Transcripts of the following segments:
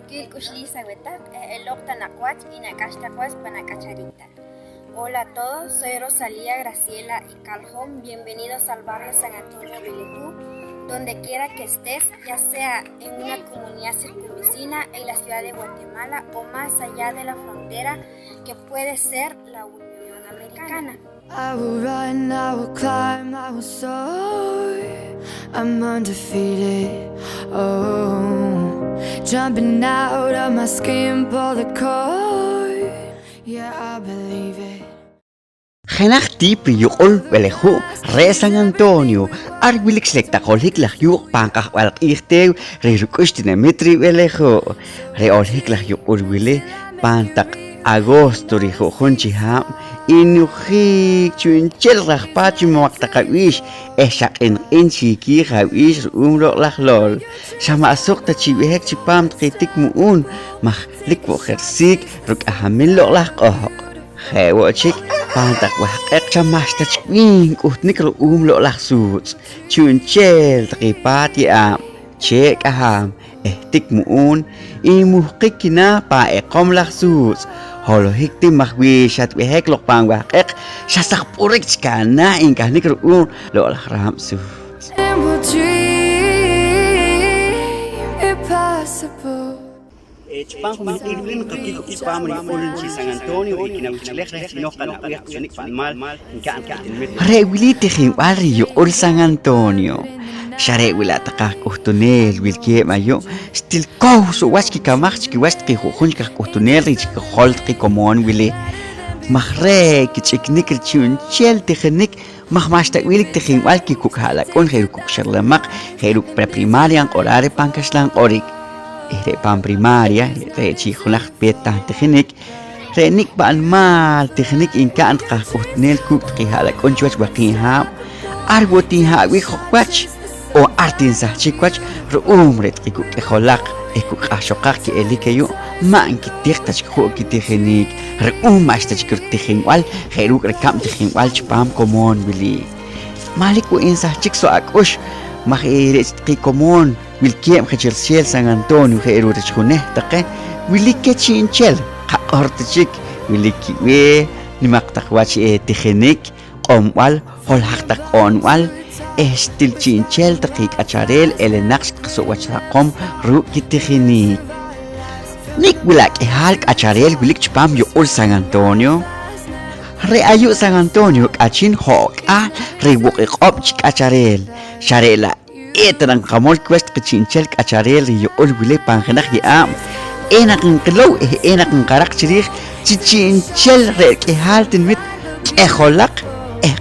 Kil Kushli Sabetak, el Octanacuach y Nacashtacuas Panacacharita. Hola a todos, soy Rosalía, Graciela y Calhoun. Bienvenidos al barrio San Antonio Vilejú, donde quiera que estés, ya sea en una comunidad circunvecina, en la ciudad de Guatemala o más allá de la frontera, que puede ser la Unión Americana. I will run, I will climb, I will soar. I'm undefeated. Oh, jumping out of my skin, pull the cord. Yeah, I believe it. Genach tip yuqol belehu re San Antonio arbilix lektakolik la yuq pankah wal irtew re rukustina metri belehu re olik la yuqol wile pantak agosto ri khonchi ha inuhi chunchel rahpachi maktakawish eshak en chiki khawish umro lahlol sama asok ta chibehek chipam qitik muun mah likwo khersik ruk ahamil lo lah qoh khewo chik pantak wahqeq chamasta chwin kutnik lo umlo lahsuts chunchel tripati am chek aham ehtik muun imuhqikina pa eqom lahsuts holo hikti mahwishat wehek lo pang wahqeq shasak purik chkana inkahnik lo um lo lahram su And we'll dream impossible. Chpang kung irwin kakiko ipam ni ulun si San Antonio ikinawichlek na sinokta na uyak sunik panmal inkaan katinmit. Rewili tikhing wari yo ul San Antonio. Share wila takak uhtunel wilkie mayo still kauso waski kamach ki waski khun ka uhtunel rich ka holt ki komon wili. Mahre ki chiknik chun chel tikhnik mahmashta wilik tikhing wal ki kuk halak on khairu kuk sharlamak khairu preprimaria orare pankaslang orik. Re pan primaria, re chihulach peta teknik, re nik ban mal teknik inkaan kahutnel kuk kihala konchuach wakiha, arboti ha wi khokwach o artin sa chikwach ro umret kuk kiholak ekuk ashokak ki elikeyo man ki tiktach khu ki teknik, re umastach kuk tekhinwal, khairuk rekam tekhinwal chpam komon bili. Malik ko insa chikso akush mahirech ki komon wilkiem khachirsiel San Antonio khairu tachkhune taqe wilike chinchel qaqortchik wiliki we nimaqtaqwach tekhenik qomwal hol haqtaq onwal estil chinchel taqiq acharel elenaqs qsowach raqom ru kitekhenik nik wilak halk acharel wilik chpam yo ul San Antonio re ayu San Antonio qachin hoqa re wuqiqob chik acharel sharela etrang kamol quest kachinchel kacharel yo olwile pangenach ya enak nglow enak ngarak chirich chichinchel re ke halten mit eholak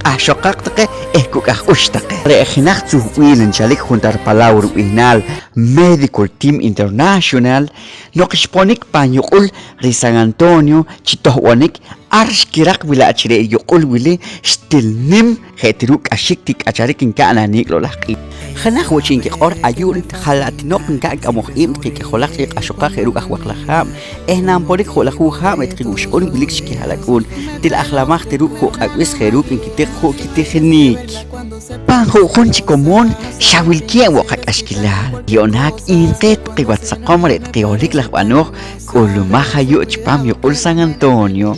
ashokak taqe kukah ushtaqe re khinach chu wilen chalik juntar palawr winal medical team international noqishponik panyul re San Antonio chitohwanik arshkirak wila achire yoqul wili stil nim khetiruk ashiktik acharik kana niklo laqi khana khochin ki qor ayun khalat nok ka kamoh im ki kholak ki ashoqa khiruk ahwaq laham ehnam polik kholahu ham etqigush on bilik ki halakun til akhlamaq tiruk ko aqwis khiruk ki tekho ki technik pan khonchi komon shawil ki waqak ashkilal yonak inqet qiwat saqamret qiolik lahwano kuluma khayuch pam yoqul San Antonio.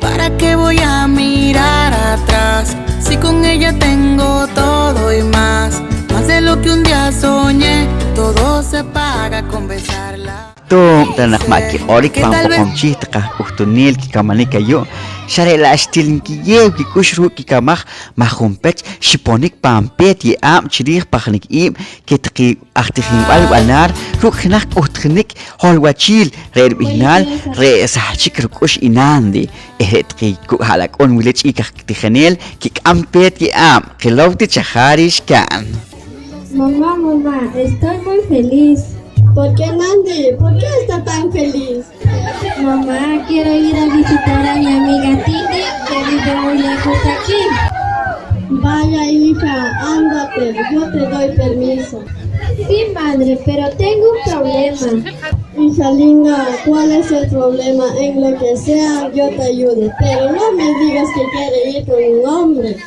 ¿Para qué voy a mirar atrás? Si con ella tengo todo y más de lo que un día soñé, todo se paga con besarla. Tom tanak maki orik pam pomchi taka uhtunil ki kamanika yo share la stil ki yew ki kushru ki kamach mahumpet shiponik pam pet ye am chirih pakhnik im ki tqi achtikhin wal wanar ru khnak uhtkhnik hol wachil re binal re sahchik rukush inandi ehetqi ku halak on wilech ikah tikhanel ki am pet ye am khilawti chaharish kan. Mamá, estoy muy feliz. ¿Por qué, Nandi? ¿Por qué está tan feliz? Mamá, quiero ir a visitar a mi amiga Titi, que vive muy lejos de aquí. Vaya, hija, ándate, yo te doy permiso. Sí, madre, pero tengo un problema. Hija linda, ¿cuál es el problema? En lo que sea, yo te ayude. Pero no me digas que quiere ir con un hombre.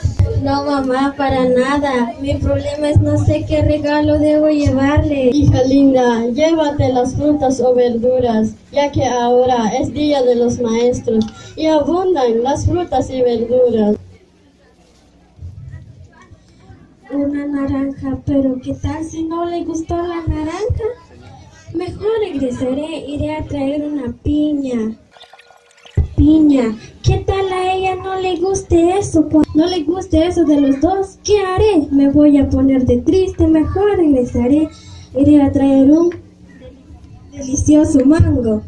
No, mamá, para nada. Mi problema es no sé qué regalo debo llevarle. Hija linda, llévate las frutas o verduras, ya que ahora es Día de los Maestros y abundan las frutas y verduras. Una naranja, pero ¿qué tal si no le gustó la naranja? Mejor regresaré, iré a traer una piña. Piña, ¿qué tal a ella no le guste eso? No le guste eso de los dos, ¿qué haré? Me voy a poner de triste, mejor regresaré, iré a traer un delicioso mango.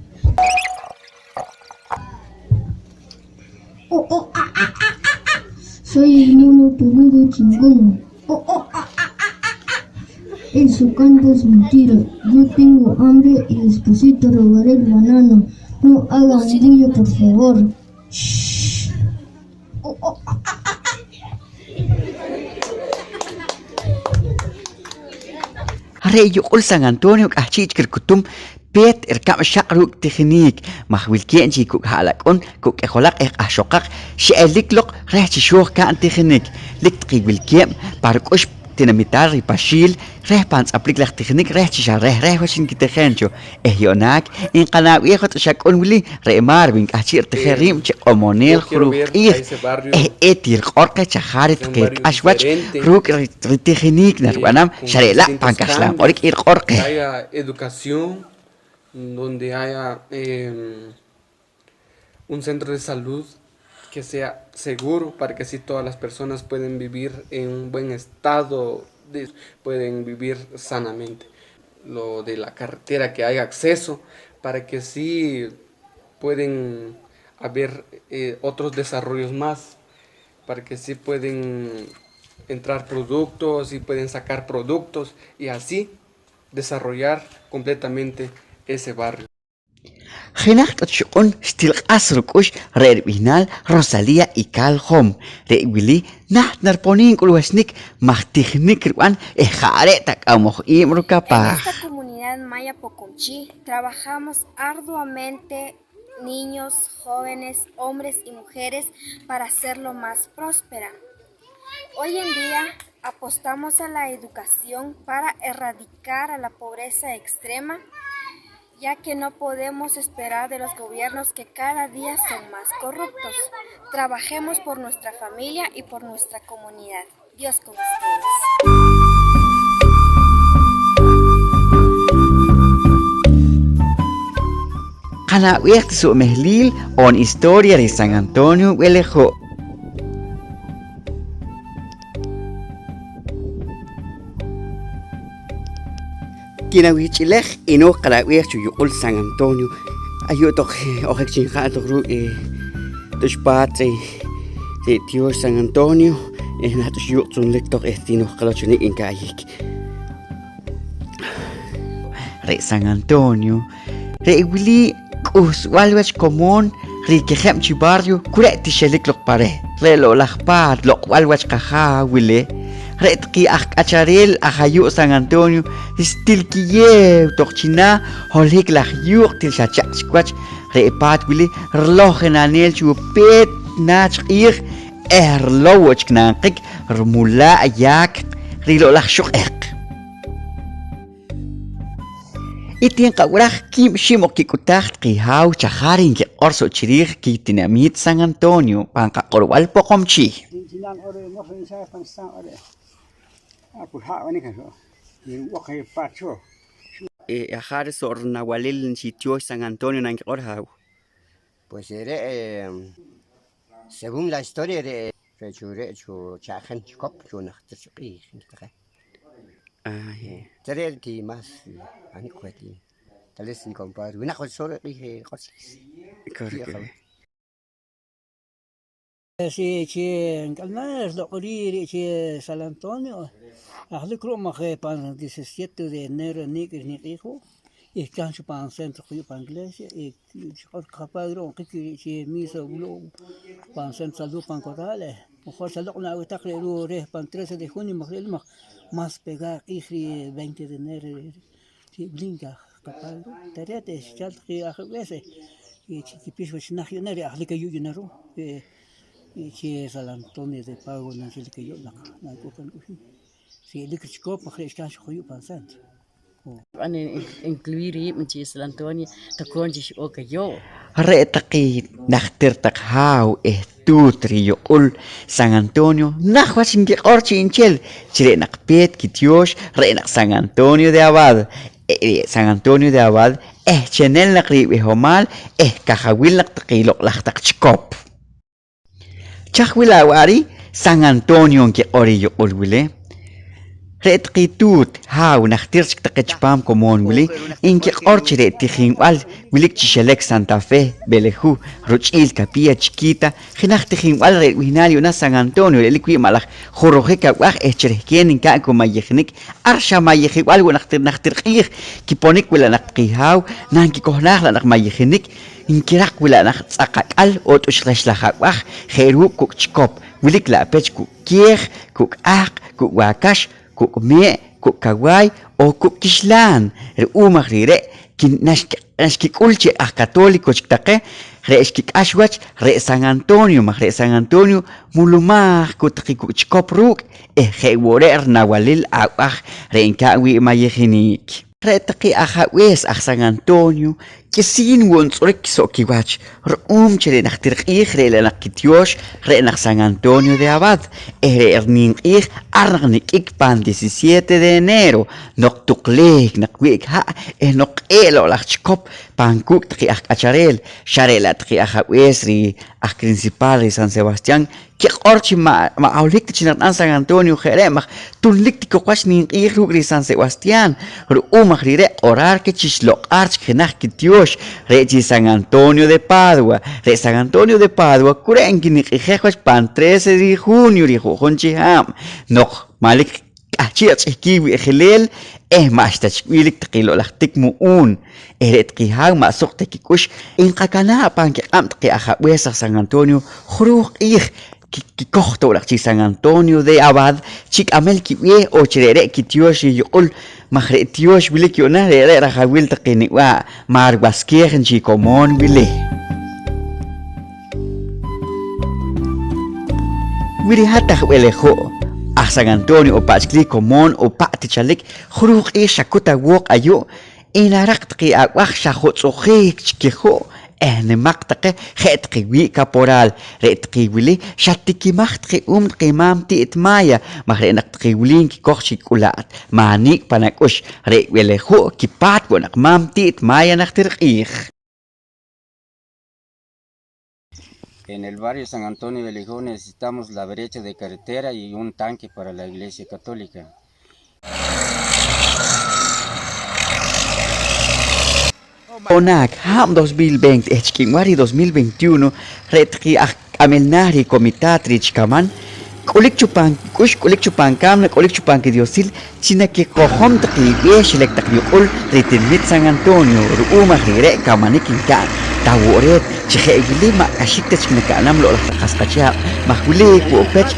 Oh, oh, ah, ah, ah, ah, ah. Soy el mono peludo chingón. Oh, oh, ah, ah, ah, ah, ah. Eso canta es mentira. Yo tengo hambre y despacito robaré el banano. No hagan bulla, por favor. Shh. Oh, oh, ah, ah, ah, ah. Reyo ul San Antonio kachich kirkutum pet erkam shakruk technik mahwil kienji kuk halakon kuk eholak ashokak sheeliklok rehchi shok kan technik liktqi wilkiem parkosh tinamitar ripashil reh pants apliklak technik rehchi shareh washin kitechencho ehyonak in qanawi khot shakon wili remar bin kachir techerim che omonel khruq etir qorqa chaharit qek ashwach ruk ritechnik narwanam sharela pankashlam orik ir qorqa haya educación, donde haya un centro de salud que sea seguro para que así todas las personas pueden vivir en un buen estado, pueden vivir sanamente. Lo de la carretera, que haya acceso para que sí pueden haber otros desarrollos más, para que sí pueden entrar productos y pueden sacar productos y así desarrollar completamente ese barrio. خناق تشقون ستيل أسرقوش رير بينال روساليا إيكال هوم ريبلي نحت نربونين كل وسنك مختخنك روان إخارتك أو مخيم En ركابا esta comunidad maya Pocomchi trabajamos arduamente niños, jóvenes, hombres y mujeres para hacerlo más próspera. Hoy en día apostamos a la educación para erradicar a la pobreza extrema, ya que no podemos esperar de los gobiernos que cada día son más corruptos. Trabajemos por nuestra familia y por nuestra comunidad. Dios con ustedes. Kana wicht su mehlil on historia de San Antonio Huelejo. Kina wichilech ino kana wicht yul San Antonio. Ayo toch och chinga toch ru tushpat tío San Antonio natus yutsun lector estino kalochnik in kayik. Re San Antonio re wili usualwech común riquejem chi barrio kuret tishelik lok pare re lo lajpat lo walwech kaja wile retki akacharel ahayu San Antonio stilkiye tokchina holik lahyuk til chachkwach re pat wile rlohenanel chu pet nach ir erlowch knanqik rmula yak rilo lahshuk ek Itien qawraj kim shimok kikutaht qihaw chaharin ki orso chirij ki tinamit San Antonio panqa qorwal poqomchi. Silang ore mo sa pansang ore. Aku ha wani kan so. Ni wakay pacho. Ahar sor nawalil sitio San Antonio nan ki qorhaw. Pues según la historia de Rechu Chajan Chikop, Chunachtachi, Terel ki más anicueti. Tal vez sin compadre. Una cosa que Sí, en Calmas, lo que San Antonio, a lo que para el 17 de enero, ni hijo, y cancho para el centro para la iglesia, y capaz que misa para el centro salud para corrales. Mejor salud una vez que para el 13 de junio, más pegar, y 20 de enero, y blinca, capaz, terete, chal que a veces, y chiquipis, nacional, a lo que yo que San Antonio de Pago no sé que yo la copan si el que chico para que escacho yo para centro أنا incluir يمشي San Antonio تكونش أوكي yo Retaqi nakhtirtaq haw tutri yoqul San Antonio nahwas inki qorchi inchel chile naqpet kitiosh renaq San Antonio de Abad San Antonio de Abad chenel naqri bihomal kahawil naqtaqilo laqtaq chikop chaqwila wari San Antonio inki qori yoqul wile Retqitut haw nakhtirch taqechpam komon wili inki qorchi retijin wal wilik chishelek Santa Fe Belejú Rochil Capilla Chiquita jinachtijin wal rewinario na San Antonio lelikwi malaj jorojeka waj cherejkien inka kumayejnik arsha mayej wal nakhtirqij kiponik wila naqqihaw nanki kohnaj la naqmayejnik inkiraq wila naqtzaqaqal otushreshlaja waj jeru kukchkop wilik la pech kukiej kukaq kuwakash kukme kukaway o kukishlan umaj rire nashkikulche católico chitaqe reshkikashwach re San Antonio maj re San Antonio mulumaj kutqikuchkopruk jeworer nawalil awaj reinkawi mayejinik retaqi ajawes San Antonio kesin wontzurek sokiwach chele nakhtirqij re lanakitiosh re nak San Antonio de Abad erninqij arnikik pan 17 de enero noktuqlek nakwik ha noqelo lachkop pankuk tqi acharel sharela tqi ajawes ri principal de San Sebastián que qorchi ma aulik tichinan San Antonio jeremaj tunlik tikoqash ninqij ri San Sebastián rumaj rire orar que chisloq arch genaj kitiosh re San Antonio de Padua re San Antonio de Padua kurenki niqijejwash pan 13 de junio ri jojonchiham noq malik achich kiwi ejlel mashtachwilik tqilo lajtik muun eretqihaw masuqte kikush inqakana panki qamtqi ajawes San Antonio jruq ij kikohto laqchi San Antonio de Abad chik amel kiwe o chrere kitiosh yoqul majre tiosh wilik yona re rajawil tqini wa marwaskien chi komon wile wiri hataj welejo a San Antonio o pachkli komon o patichalik jruq ij shakuta wok ayo inaraqtqi awaj shajotsoqik chikejo nmaqtaqe jetqi caporal retqi wili shatikimaqtqi qimamti itmaya majrenaqtqi wilin kikoqchi kulat manik panakush re welejo kipat bonaqmamti itmaya naqtirqij. En el barrio San Antonio de Belejú necesitamos la brecha de carretera y un tanque para la iglesia católica. Onak ham 2020 echkinwari 2021 retqi amelnari comitatrich kaman kulik chupan kamna kulik chupan que diosil china que kohom tqi beshlek taqyul ritilmit San Antonio ruuma gire kamanikin kan taworet chegili ma ashikte chinakanam lo taqasqacha mahwili ku pech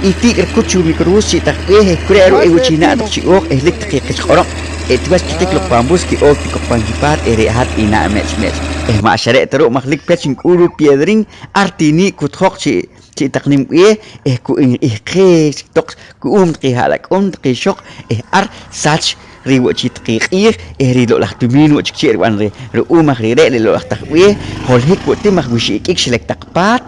itik kuchu mikrusi taqe krero ewchina tqchiok ehlik tqiqich qoro etwas kitik lo pambus ki ok ko pangipat hat ina match ma share tero mahlik peching uru piedring artini kuthokchi ci taqnim ku ikhe tok ku qi halak qi shok ar sach riwo ci tqiqir ri lo lahtumin wo chikir wan re umah ri re lo lahtaqwi holhik wo timah wishi ik shlek taqpat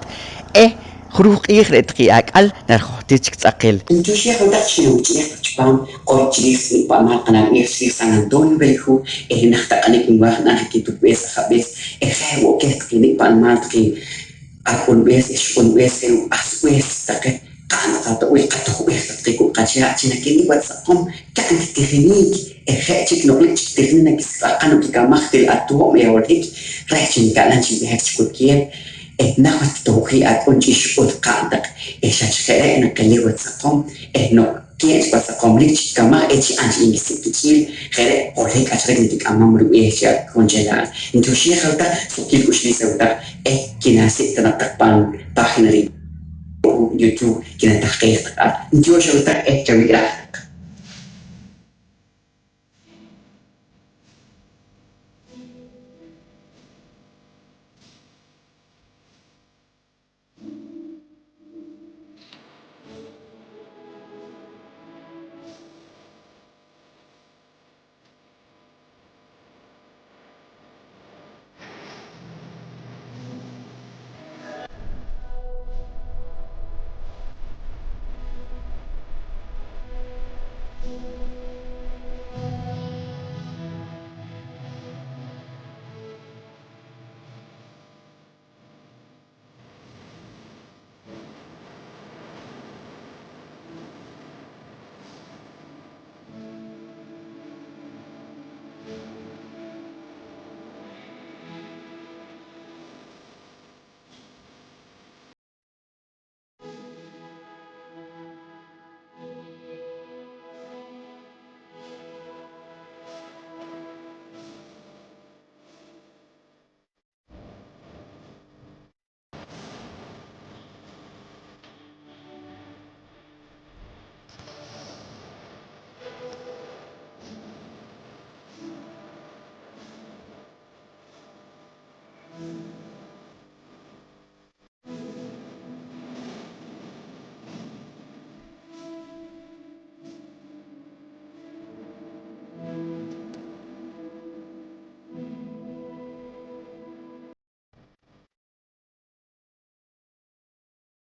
خروق إخرت قياك ال نرخوتيك تقل. انتو شيخ ودخشي وتيخ تشبام قوي تشيخ بامال قناة إخشي سان أنطونيو بليخو نختقنك مواخنا نحكي تبويس خبيس خير وكيت قينك بامال تقي أكون بيس إشكون بيس أسويس تقي قانا تقوي قطخو بيس تقيكو قاتشاء تنكيني واتساقهم كأنك تغنيك خيتك نقلك تغنينك ساقانو كيكا مختل أتوهم يوليك رايحين كالانشي بيهك تشكوكير ناخد توقي أكون إيش أتقاعدك إيش أشكره أنا كلي واتساقهم إنه كيف واتساقهم ليش كمان إيش أنت إنجليزي كتير غير أوليك أشرك نتيك أمام رو إيش أكون جلال إنتو شيء خلطة سوكيل كوش ليس وده كناسي تنطق بان باخنري يوتيوب كنا تحقيق إنتو شو ده جميلة